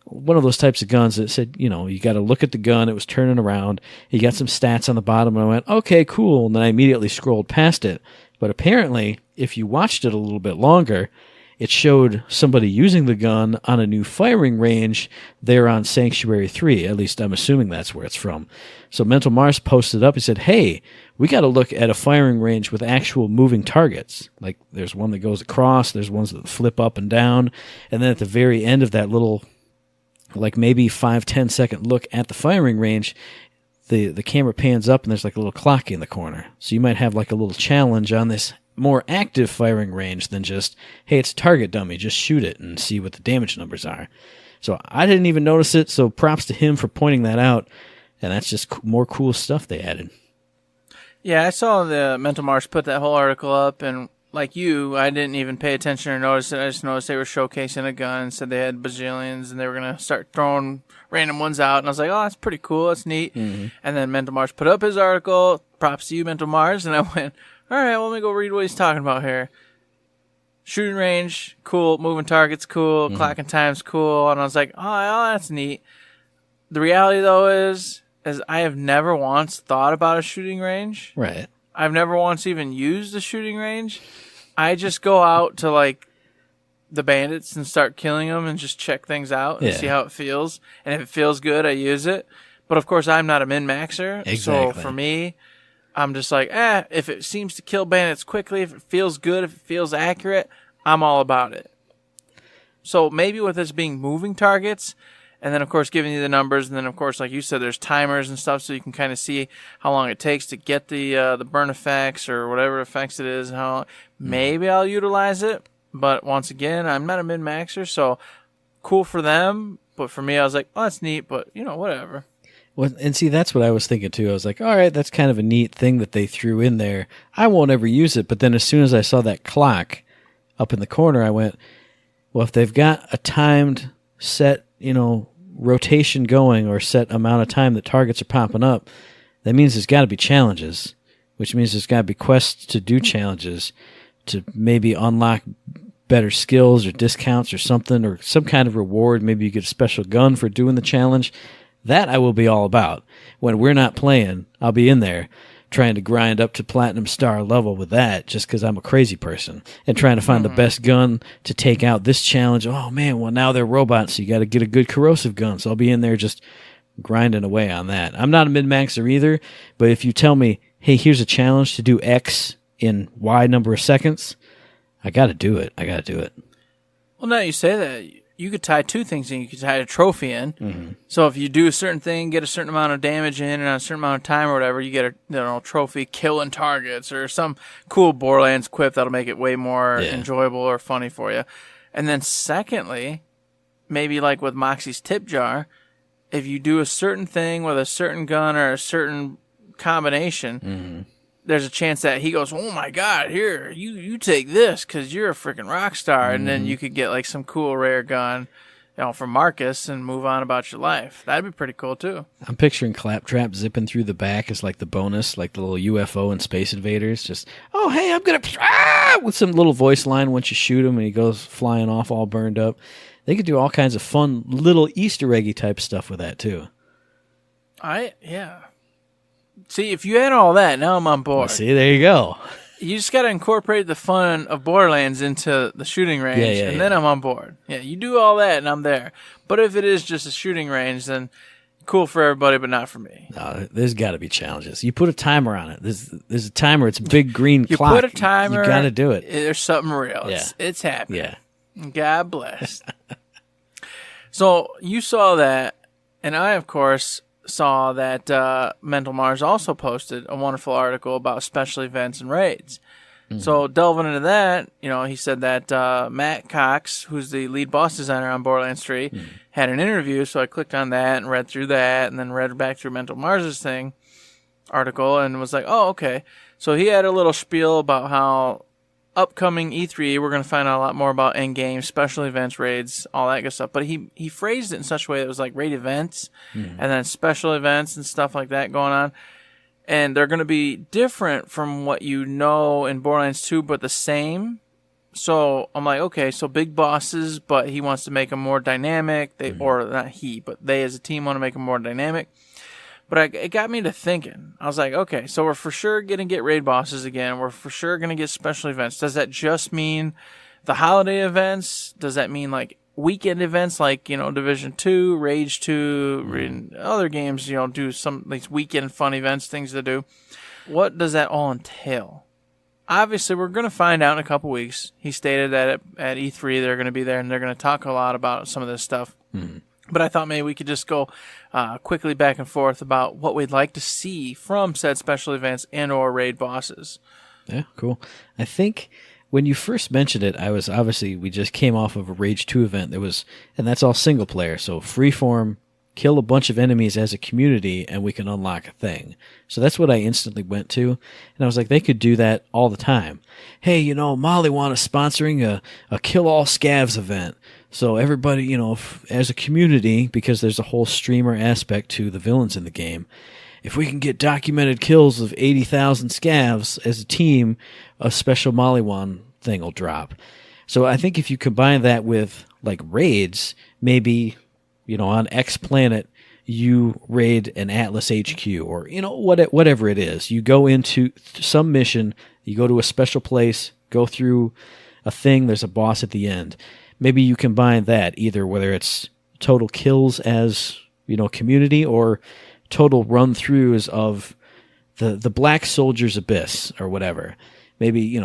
one of those types of guns that said, you got to look at the gun. It was turning around. You got some stats on the bottom. And I went, okay, cool. And then I immediately scrolled past it. But apparently, if you watched it a little bit longer, it showed somebody using the gun on a new firing range there on Sanctuary 3. At least I'm assuming that's where it's from. So Mental Mars posted up. He said, hey, we got to look at a firing range with actual moving targets. Like there's one that goes across. There's ones that flip up and down. And then at the very end of that little, like maybe 5-10 second look at the firing range, the camera pans up and there's like a little clock in the corner. So you might have like a little challenge on this more active firing range than just, hey, it's a target dummy, just shoot it and see what the damage numbers are. So I didn't even notice it, so props to him for pointing that out, and that's just more cool stuff they added. Yeah, I saw the Mental Mars put that whole article up, and like you, I didn't even pay attention or notice it. I just noticed they were showcasing a gun and said they had bajillions, and they were going to start throwing random ones out, and I was like, oh, that's pretty cool, that's neat. And then Mental Mars put up his article, props to you, Mental Mars, and I went, all right, well, let me go read what he's talking about here. Shooting range, cool. Moving targets, cool. Clocking time's cool. And I was like, oh, that's neat. The reality, though, is I have never once thought about a shooting range. Right. I've never once even used a shooting range. I just go out to, like, the bandits and start killing them and just check things out and see how it feels. And if it feels good, I use it. But, of course, I'm not a min-maxer. Exactly. So, for me, I'm just like, if it seems to kill bandits quickly, if it feels good, if it feels accurate, I'm all about it. So maybe with this being moving targets, And then, of course, giving you the numbers. And then, of course, like you said, there's timers and stuff, so you can kind of see how long it takes to get the burn effects or whatever effects it is. And how maybe I'll utilize it. But once again, I'm not a min-maxer, so cool for them. But for me, I was like, oh, that's neat, but, whatever. Well, and see, that's what I was thinking, too. I was like, all right, that's kind of a neat thing that they threw in there. I won't ever use it. But then as soon as I saw that clock up in the corner, I went, well, if they've got a timed set, rotation going or set amount of time that targets are popping up, that means there's got to be challenges, which means there's got to be quests to do challenges to maybe unlock better skills or discounts or something, or some kind of reward. Maybe you get a special gun for doing the challenge. That I will be all about. When we're not playing, I'll be in there trying to grind up to platinum star level with that just because I'm a crazy person and trying to find the best gun to take out this challenge. Oh, man, well, now they're robots, so you got to get a good corrosive gun. So I'll be in there just grinding away on that. I'm not a min-maxer either, but if you tell me, hey, here's a challenge to do X in Y number of seconds, I got to do it. Well, now you say that, you could tie two things in. You could tie a trophy in. Mm-hmm. So if you do a certain thing, get a certain amount of damage in, and on a certain amount of time or whatever, you get a trophy killing targets or some cool Borderlands quip that'll make it way more enjoyable or funny for you. And then secondly, maybe like with Moxie's tip jar, if you do a certain thing with a certain gun or a certain combination, there's a chance that he goes, oh my God, here, you take this because you're a freaking rock star. And then you could get like some cool rare gun, from Marcus and move on about your life. That'd be pretty cool too. I'm picturing Claptrap zipping through the back as like the bonus, like the little UFO in Space Invaders. Just, oh, hey, I'm going to, with some little voice line once you shoot him and he goes flying off all burned up. They could do all kinds of fun little Easter eggy type stuff with that too. Yeah. See, if you had all that, now I'm on board. Well, see, there you go. You just got to incorporate the fun of Borderlands into the shooting range, and then I'm on board. Yeah, you do all that, and I'm there. But if it is just a shooting range, then cool for everybody, but not for me. No, there's got to be challenges. You put a timer on it. There's a timer. It's a big green clock. You put a timer. You got to do it. There's something real. Yeah. It's happening. Yeah. God bless. So you saw that, and I, of course, saw that Mental Mars also posted a wonderful article about special events and raids. So delving into that, he said that Matt Cox, who's the lead boss designer on Borderlands 3, had an interview. So I clicked on that and read through that and then read back through Mental Mars's article and was like, oh, okay. So he had a little spiel about how upcoming E3, we're going to find out a lot more about endgame, special events, raids, all that good stuff. But he phrased it in such a way that it was like raid events and then special events and stuff like that going on. And they're going to be different from what you know in Borderlands 2, but the same. So I'm like, okay, so big bosses, but he wants to make them more dynamic. Or not he, but they as a team want to make them more dynamic. But it got me to thinking. I was like, okay, so we're for sure going to get raid bosses again. We're for sure going to get special events. Does that just mean the holiday events? Does that mean like weekend events like, Division 2, Rage 2, other games, do some these weekend fun events, things to do? What does that all entail? Obviously, we're going to find out in a couple weeks. He stated that at E3 they're going to be there and they're going to talk a lot about some of this stuff. But I thought maybe we could just go quickly back and forth about what we'd like to see from said special events and or raid bosses. Yeah, cool. I think when you first mentioned it, we just came off of a Rage 2 event. And that's all single player. So freeform, kill a bunch of enemies as a community, and we can unlock a thing. So that's what I instantly went to. And I was like, they could do that all the time. Hey, Mollywan is sponsoring a kill all scavs event. So everybody, as a community, because there's a whole streamer aspect to the villains in the game, if we can get documented kills of 80,000 scavs as a team, a special Mollywan thing will drop. So I think if you combine that with like raids, maybe, on X planet, you raid an Atlas HQ or, whatever it is. You go into some mission, you go to a special place, go through a thing, there's a boss at the end. Maybe you combine that either whether it's total kills as, community or total run-throughs of the Black Soldier's Abyss or whatever. Maybe,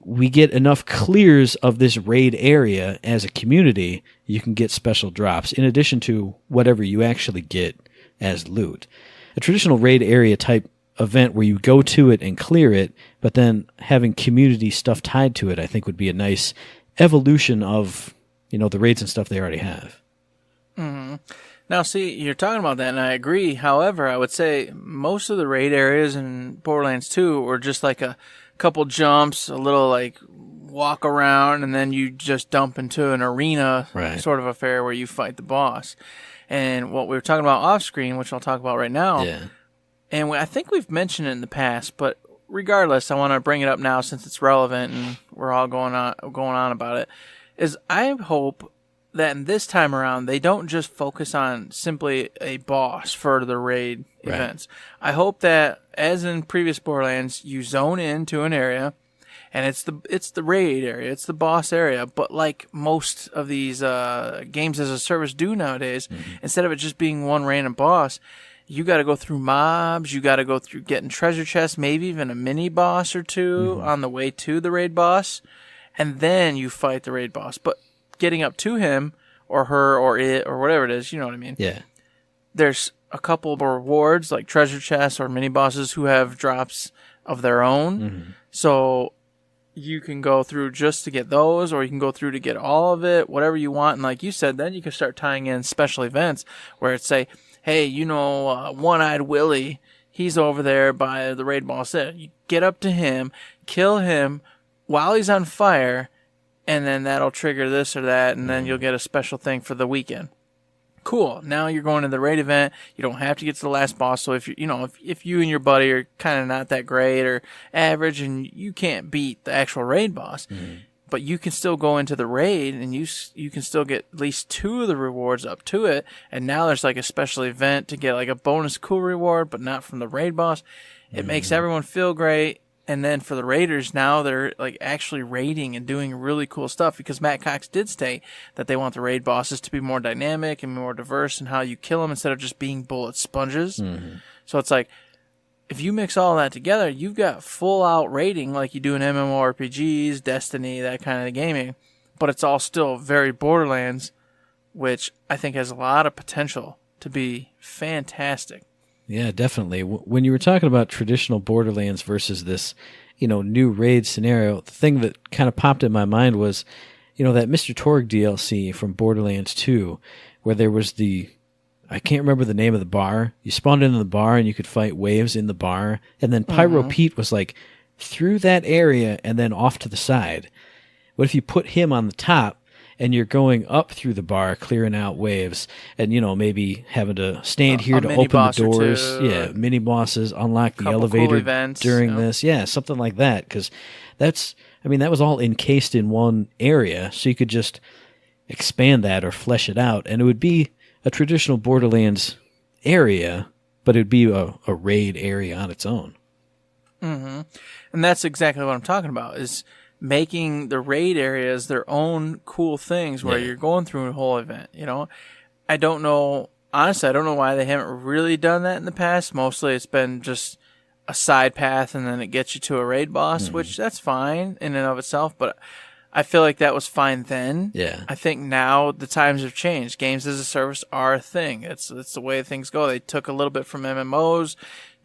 we get enough clears of this raid area as a community, you can get special drops in addition to whatever you actually get as loot. A traditional raid area type event where you go to it and clear it, but then having community stuff tied to it, I think would be a nice evolution of, the raids and stuff they already have. Mm-hmm. Now, see, you're talking about that, and I agree. However, I would say most of the raid areas in Borderlands 2 were just like a couple jumps, a little like walk around, and then you just dump into an arena sort of affair where you fight the boss. And what we were talking about off screen, which I'll talk about right now, and I think we've mentioned it in the past, but regardless, I want to bring it up now since it's relevant and we're all going on about it, is I hope that in this time around, they don't just focus on simply a boss for the raid events. I hope that, as in previous Borderlands, you zone into an area, and it's the raid area, it's the boss area. But like most of these games as a service do nowadays, instead of it just being one random boss, you got to go through mobs, you got to go through getting treasure chests, maybe even a mini boss or two on the way to the raid boss, and then you fight the raid boss. But getting up to him or her or it or whatever it is, you know what I mean? Yeah. There's a couple of rewards like treasure chests or mini bosses who have drops of their own. So you can go through just to get those, or you can go through to get all of it, whatever you want. And like you said, then you can start tying in special events where it's say, hey, One-Eyed Willie, he's over there by the raid boss there. You get up to him, kill him while he's on fire, and then that'll trigger this or that, and then you'll get a special thing for the weekend. Cool. Now you're going to the raid event. You don't have to get to the last boss. So if you and your buddy are kind of not that great or average, and you can't beat the actual raid boss, but you can still go into the raid, and you can still get at least 2 of the rewards up to it. And now there's like a special event to get like a bonus cool reward, but not from the raid boss. It makes everyone feel great. And then for the raiders, now they're like actually raiding and doing really cool stuff, because Matt Cox did state that they want the raid bosses to be more dynamic and more diverse in how you kill them instead of just being bullet sponges. So it's like, if you mix all that together, you've got full out raiding like you do in MMORPGs, Destiny, that kind of gaming, but it's all still very Borderlands, which I think has a lot of potential to be fantastic. Yeah, definitely. When you were talking about traditional Borderlands versus this, new raid scenario, the thing that kind of popped in my mind was, that Mr. Torg DLC from Borderlands 2, where there was I can't remember the name of the bar. You spawned into the bar and you could fight waves in the bar, and then Pyro Pete was like through that area and then off to the side. What if you put him on the top, and you're going up through the bar, clearing out waves, and, maybe having to stand here to open the doors. Yeah, mini bosses, unlock the elevator cool during this. Yeah, something like that. Because that was all encased in one area, so you could just expand that or flesh it out, and it would be a traditional Borderlands area, but it would be a raid area on its own. And that's exactly what I'm talking about, is making the raid areas their own cool things where you're going through a whole event, I don't know why they haven't really done that in the past. Mostly it's been just a side path and then it gets you to a raid boss, which that's fine in and of itself, but I feel like that was fine then. Yeah. I think now the times have changed. Games as a service are a thing. It's the way things go. They took a little bit from MMOs,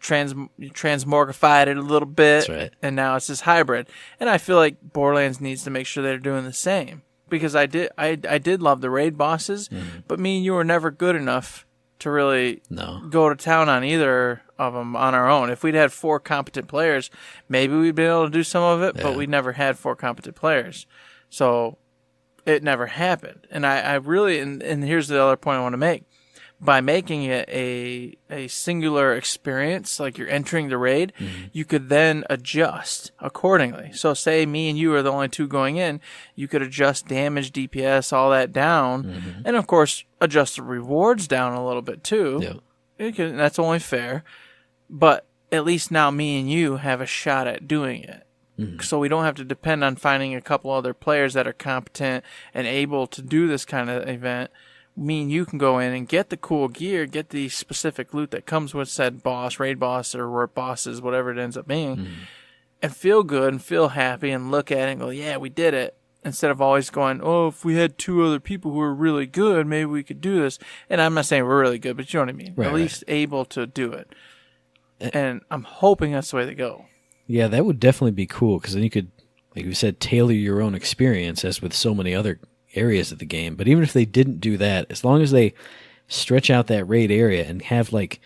transmorgified it a little bit, and now it's this hybrid. And I feel like Borderlands needs to make sure they're doing the same, because I did love the raid bosses, but me and you were never good enough to really go to town on either of them on our own. If we'd had 4 competent players, maybe we'd been able to do some of it, but we never had 4 competent players, so it never happened. And I really, and here's the other point I want to make. By making it a singular experience, like you're entering the raid, you could then adjust accordingly. So say me and you are the only 2 going in, you could adjust damage, DPS, all that down, and of course adjust the rewards down a little bit too. That's only fair, but at least now me and you have a shot at doing it. So we don't have to depend on finding a couple other players that are competent and able to do this kind of event. Me and you can go in and get the cool gear, get the specific loot that comes with said boss, raid boss, or bosses, whatever it ends up being, and feel good and feel happy and look at it and go, yeah, we did it. Instead of always going, oh, if we had 2 other people who were really good, maybe we could do this. And I'm not saying we're really good, but you know what I mean. Right, at least able to do it. And I'm hoping that's the way they go. Yeah, that would definitely be cool, because then you could, like you said, tailor your own experience, as with so many other areas of the game. But even if they didn't do that, as long as they stretch out that raid area and have, like,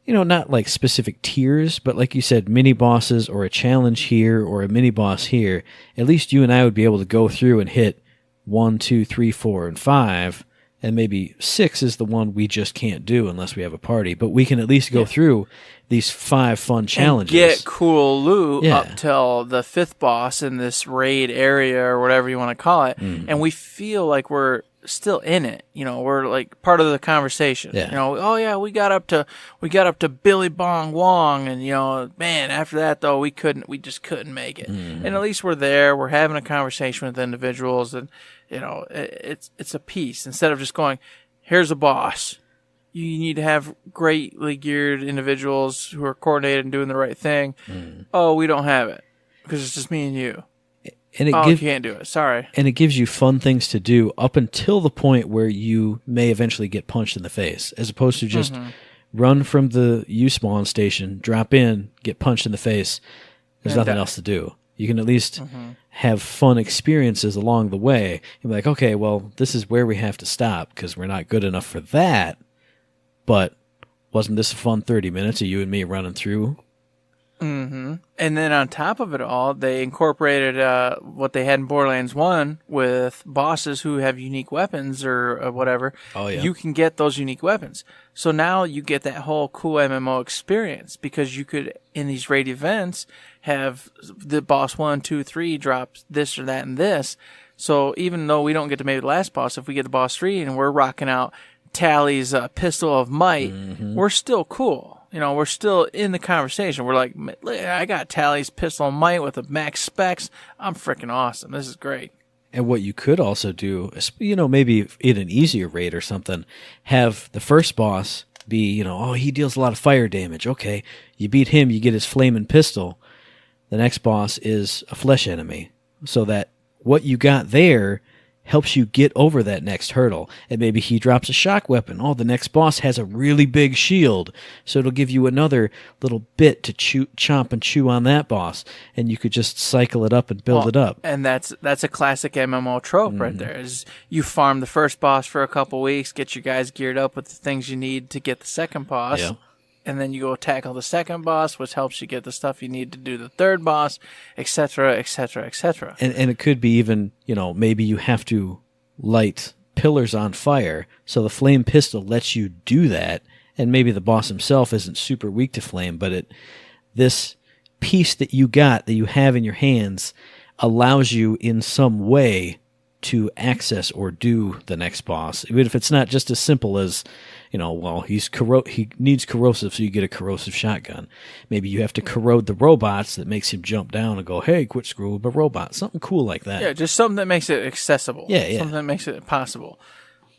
you know, not like specific tiers, but like you said, mini bosses or a challenge here or a mini boss here, at least you and I would be able to go through and hit 1, 2, 3, 4, and 5, and maybe 6 is the one we just can't do unless we have a party. But we can at least go through these 5 fun challenges. And get cool loot up till the 5th boss in this raid area or whatever you want to call it, and we feel like we're still in it. You know, we're like part of the conversation. Yeah. You know, oh yeah, we got up to Billy Bong Wong, and you know, man, after that though, we just couldn't make it. And at least we're there. We're having a conversation with individuals, and you know, it's a piece instead of just going, here's a boss. You need to have greatly geared individuals who are coordinated and doing the right thing. Oh, we don't have it because it's just me and you. And you can't do it. Sorry. And it gives you fun things to do up until the point where you may eventually get punched in the face, as opposed to just run from the U-spawn station, drop in, get punched in the face. There's nothing else to do. You can at least have fun experiences along the way. You'll be like, okay, well, this is where we have to stop because we're not good enough for that. But wasn't this a fun 30 minutes of you and me running through? And then on top of it all, they incorporated what they had in Borderlands 1 with bosses who have unique weapons or whatever. Oh, yeah. You can get those unique weapons. So now you get that whole cool MMO experience because you could, in these raid events, have the boss 1, 2, 3 drops this or that and this. So even though we don't get to maybe the last boss, if we get to boss 3 and we're rocking out Tally's Pistol of Might, we're still cool. You know, we're still in the conversation. We're like, I got Tally's Pistol of Might with the max specs. I'm freaking awesome. This is great. And what you could also do is, you know, maybe in an easier raid or something, have the first boss be, you know, oh, he deals a lot of fire damage. Okay, you beat him, you get his flaming pistol. The next boss is a flesh enemy. So that what you got there helps you get over that next hurdle. And maybe he drops a shock weapon. Oh, the next boss has a really big shield. So it'll give you another little bit to chomp and chew on that boss. And you could just cycle it up and build it up. And that's a classic MMO trope right there. Is you farm the first boss for a couple weeks, get your guys geared up with the things you need to get the second boss. Yeah. And then you go tackle the second boss, which helps you get the stuff you need to do the third boss, etc., etc., etc. And it could be even, you know, maybe you have to light pillars on fire, so the flame pistol lets you do that, and maybe the boss himself isn't super weak to flame, but this piece that you got, that you have in your hands, allows you in some way to access or do the next boss, even if it's not just as simple as, you know, well, he needs corrosive, so you get a corrosive shotgun. Maybe you have to corrode the robots that makes him jump down and go, hey, quit screwing with a robot. Something cool like that. Yeah, just something that makes it accessible. Yeah. Something that makes it possible.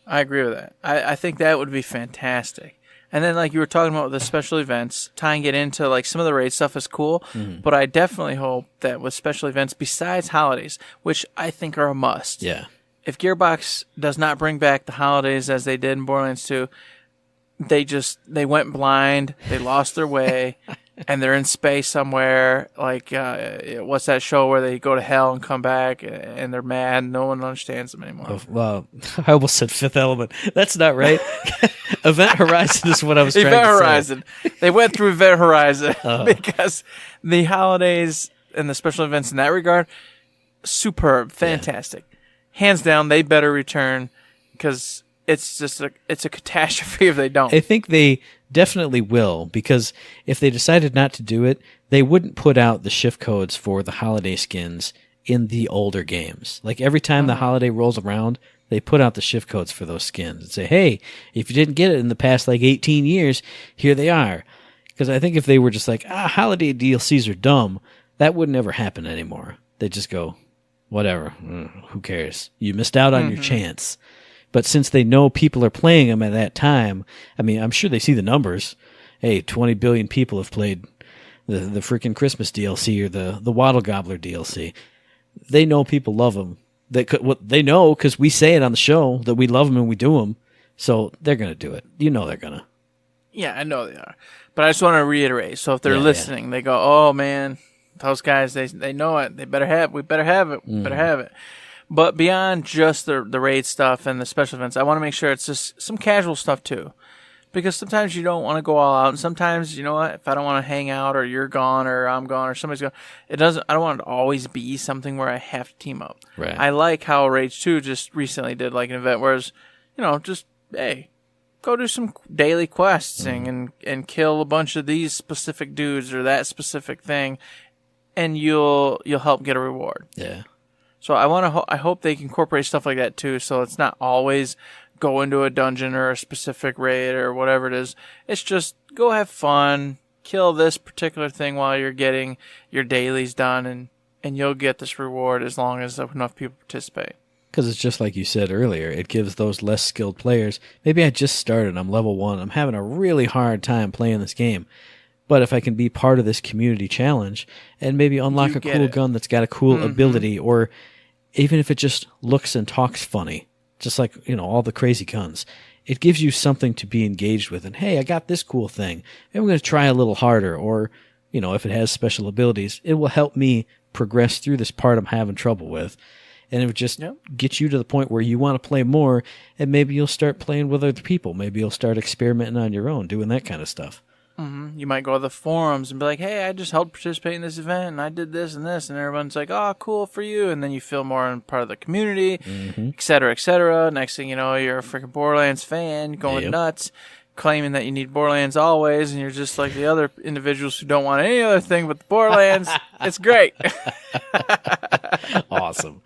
I agree with that. I think that would be fantastic. And then, like you were talking about the special events, tying it into, like, some of the raid stuff is cool, but I definitely hope that with special events, besides holidays, which I think are a must. Yeah. If Gearbox does not bring back the holidays as they did in Borderlands 2, they went blind, they lost their way, and they're in space somewhere. Like, what's that show where they go to hell and come back, and they're mad, and no one understands them anymore? Oh, well, I almost said Fifth Element. That's not right. Event Horizon is what I was trying to say. Event Horizon. They went through Event Horizon because the holidays and the special events in that regard, superb, fantastic. Yeah. Hands down, they better return because it's just it's a catastrophe if they don't. I think they definitely will, because if they decided not to do it, they wouldn't put out the shift codes for the holiday skins in the older games. Like every time the holiday rolls around, they put out the shift codes for those skins and say, hey, if you didn't get it in the past like 18 years, here they are. Because I think if they were just like, holiday DLCs are dumb, that wouldn't ever happen anymore. They'd just go, whatever, who cares? You missed out on your chance. But since they know people are playing them at that time, I mean, I'm sure they see the numbers. Hey, 20 billion people have played the freaking Christmas DLC or the Waddle Gobbler DLC. They know people love them. They know because we say it on the show that we love them and we do them. So they're going to do it. You know they're going to. Yeah, I know they are. But I just want to reiterate. So if they're listening, they go, "Oh man, those guys, they know it. They better have. We better have it. We better have it." But beyond just the raid stuff and the special events, I want to make sure it's just some casual stuff too. Because sometimes you don't want to go all out, and sometimes, you know what, if I don't want to hang out, or you're gone, or I'm gone, or somebody's gone, I don't want it to always be something where I have to team up. Right. I like how Rage 2 just recently did like an event where it's, just, hey, go do some daily quests and kill a bunch of these specific dudes or that specific thing, and you'll help get a reward. Yeah. So I hope they can incorporate stuff like that too, so it's not always go into a dungeon or a specific raid or whatever it is. It's just go have fun, kill this particular thing while you're getting your dailies done, and you'll get this reward as long as enough people participate. Because it's just like you said earlier, it gives those less skilled players, maybe I just started, I'm level 1, I'm having a really hard time playing this game. But if I can be part of this community challenge and maybe unlock a cool gun that's got a cool ability, or even if it just looks and talks funny, just like, all the crazy guns, it gives you something to be engaged with. And, hey, I got this cool thing. Maybe I'm going to try a little harder. Or, if it has special abilities, it will help me progress through this part I'm having trouble with. And it would just get you to the point where you want to play more, and maybe you'll start playing with other people. Maybe you'll start experimenting on your own, doing that kind of stuff. Mm-hmm. You might go to the forums and be like, hey, I just helped participate in this event, and I did this and this, and everyone's like, oh, cool for you, and then you feel more in part of the community, et cetera, et cetera. Next thing you know, you're a freaking Borderlands fan, going nuts, claiming that you need Borderlands always, and you're just like the other individuals who don't want any other thing but the Borderlands. It's great. Awesome.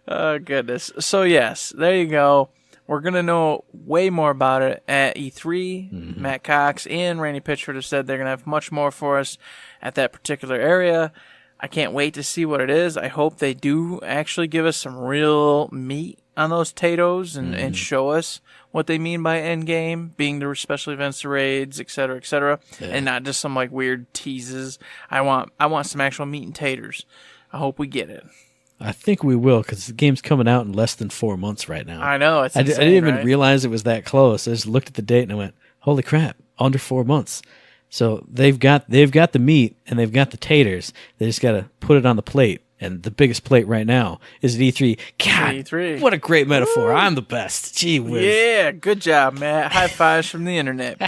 Oh, goodness. So, yes, there you go. We're going to know way more about it at E3. Matt Cox and Randy Pitchford have said they're going to have much more for us at that particular area. I can't wait to see what it is. I hope they do actually give us some real meat on those potatoes and show us what they mean by endgame, being the special events, the raids, et cetera, and not just some like weird teases. I want some actual meat and taters. I hope we get it. I think we will, because the game's coming out in less than 4 months right now. I know. It's insane, I didn't even realize it was that close. I just looked at the date and I went, holy crap, under 4 months. So they've got the meat and they've got the taters. They just got to put it on the plate. And the biggest plate right now is at E3. God, E3. What a great metaphor. Woo. I'm the best. Gee whiz. Yeah, good job, Matt. High fives from the internet.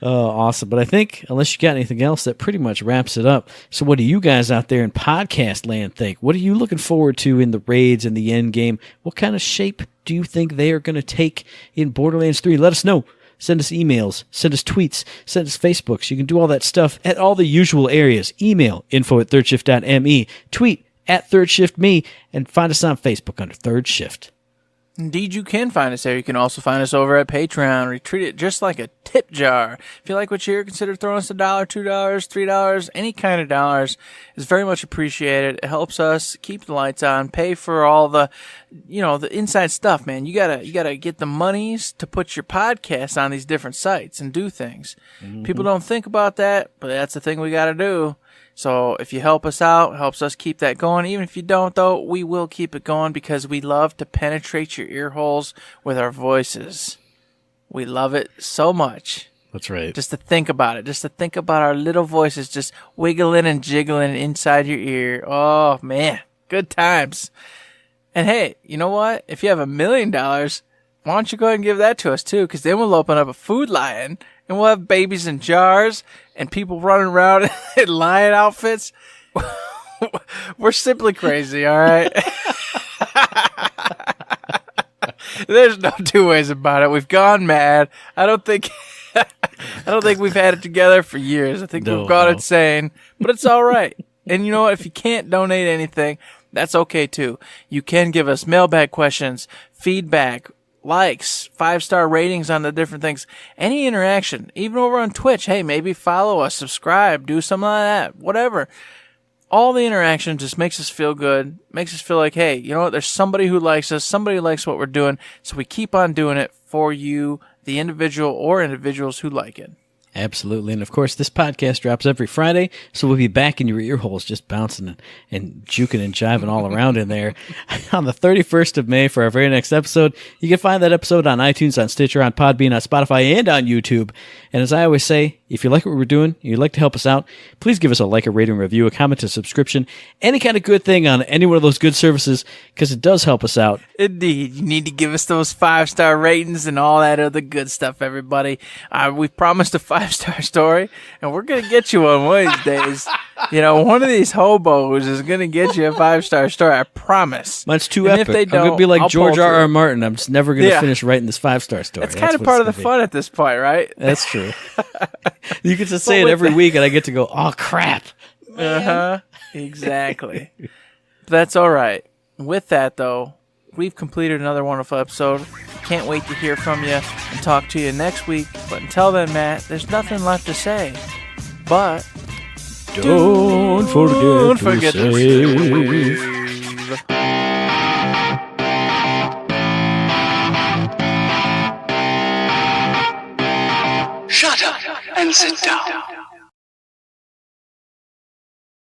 Oh, awesome. But I think, unless you got anything else, that pretty much wraps it up. So what do you guys out there in podcast land think? What are you looking forward to in the raids and the end game? What kind of shape do you think they are going to take in Borderlands 3? Let us know. Send us emails, send us tweets, send us Facebooks. You can do all that stuff at all the usual areas. Email info@thirdshift.me, tweet @ThirdShiftMe, and find us on Facebook under Third Shift. Indeed, you can find us there. You can also find us over at Patreon. We treat it just like a tip jar. If you like what you hear, consider throwing us $1, $2, $3. Any kind of dollars is very much appreciated. It helps us keep the lights on, pay for all the, the inside stuff, man. You gotta get the monies to put your podcast on these different sites and do things. People don't think about that, but that's the thing we gotta do. So if you help us out, it helps us keep that going. Even if you don't, though, we will keep it going because we love to penetrate your ear holes with our voices. We love it so much. That's right. Just to think about it. Just to think about our little voices just wiggling and jiggling inside your ear. Oh, man. Good times. And hey, you know what? If you have $1 million, why don't you go ahead and give that to us, too? Because then we'll open up a Food Lion. And we'll have babies in jars and people running around in lion outfits. We're simply crazy, all right? There's no two ways about it. We've gone mad. I don't think we've had it together for years. I think we've gone insane, but it's all right. And you know what? If you can't donate anything, that's okay too. You can give us mailbag questions, feedback, likes, 5-star ratings on the different things, any interaction, even over on Twitch. Hey, maybe follow us, subscribe, do something like that, whatever. All the interaction just makes us feel good, makes us feel like, hey, you know what, there's somebody who likes us, somebody who likes what we're doing, so we keep on doing it for you the individual or individuals who like it. Absolutely. And of course, this podcast drops every Friday, so we'll be back in your ear holes just bouncing and juking and jiving all around in there on the 31st of May for our very next episode. You can find that episode on iTunes, on Stitcher, on Podbean, on Spotify, and on YouTube. And as I always say, if you like what we're doing, you'd like to help us out, please give us a like, a rating, review, a comment, a subscription, any kind of good thing on any one of those good services, because it does help us out. Indeed. You need to give us those 5-star ratings and all that other good stuff, everybody. We promised a 5-star story, and we're going to get you one of these days. You know, one of these hobos is going to get you a 5-star story, I promise. Mine's too And epic. if they I'm don't, going to be like I'll George pull R.R. through. Martin. I'm just never going to finish writing this 5-star story. It's kind of what part it's of the gonna fun at this point, right? be. That's true. You get to say it with every week, and I get to go, oh, crap. Exactly. That's all right. With that, though, we've completed another wonderful episode. Can't wait to hear from you and talk to you next week. But until then, Matt, there's nothing left to say. But Don't forget to say...